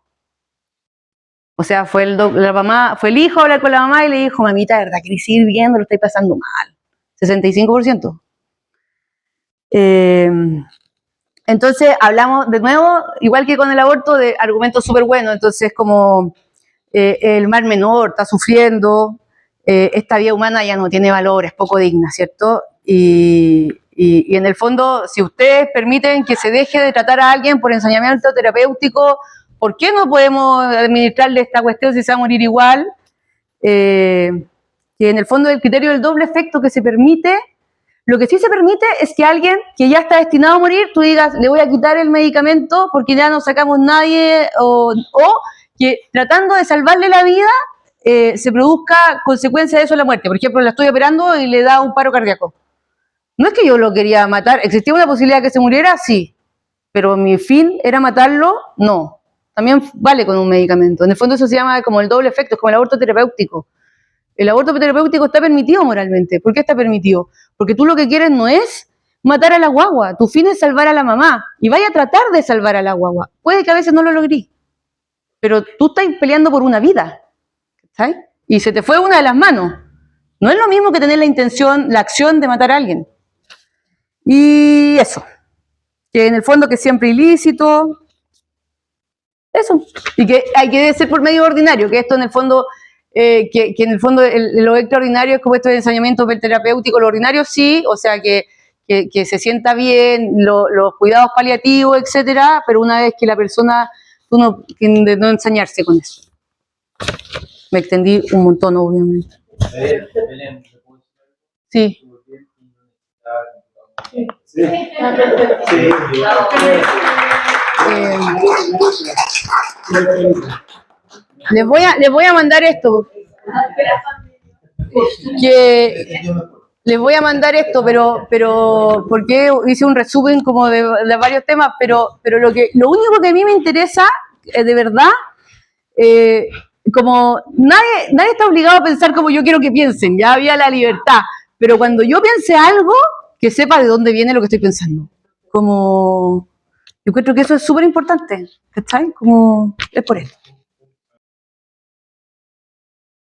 O sea, fue el hijo a hablar con la mamá y le dijo, mamita, de verdad, querés seguir viendo, lo estáis pasando mal. 65%. Entonces, hablamos de nuevo, igual que con el aborto, de argumentos súper buenos. Entonces, como el mar menor está sufriendo, esta vida humana ya no tiene valor, es poco digna, ¿cierto? Y en el fondo, si ustedes permiten que se deje de tratar a alguien por ensañamiento terapéutico, ¿por qué no podemos administrarle esta cuestión si se va a morir igual? Que en el fondo el criterio del doble efecto que se permite, lo que sí se permite es que alguien que ya está destinado a morir, tú digas, le voy a quitar el medicamento porque ya no sacamos nadie, o que tratando de salvarle la vida, se produzca consecuencia de eso la muerte. Por ejemplo, la estoy operando y le da un paro cardíaco. No es que yo lo quería matar, ¿existía una posibilidad de que se muriera? Sí, pero mi fin era matarlo, no. También vale con un medicamento. En el fondo eso se llama como el doble efecto, es como el aborto terapéutico. El aborto terapéutico está permitido moralmente. ¿Por qué está permitido? Porque tú lo que quieres no es matar a la guagua, tu fin es salvar a la mamá, y vaya a tratar de salvar a la guagua. Puede que a veces no lo logrís, pero tú estás peleando por una vida, ¿sabes? Y se te fue una de las manos. No es lo mismo que tener la intención, la acción de matar a alguien. Y eso, que en el fondo que es siempre ilícito, eso, y que hay que ser por medio ordinario, que esto en el fondo, que en el fondo lo extraordinario es como esto de ensañamiento terapéutico, lo ordinario sí, o sea que se sienta bien, los cuidados paliativos, etcétera, pero una vez que la persona, de no ensañarse con eso. Me extendí un montón, obviamente. Sí. Sí. Les voy a mandar esto. Les voy a mandar esto, pero porque hice un resumen como de varios temas, pero lo único que a mí me interesa, de verdad, como nadie está obligado a pensar como yo quiero que piensen, ya había la libertad, pero cuando yo piense algo, que sepa de dónde viene lo que estoy pensando. Como, yo creo que eso es súper importante, ¿cachai? Como, es por esto.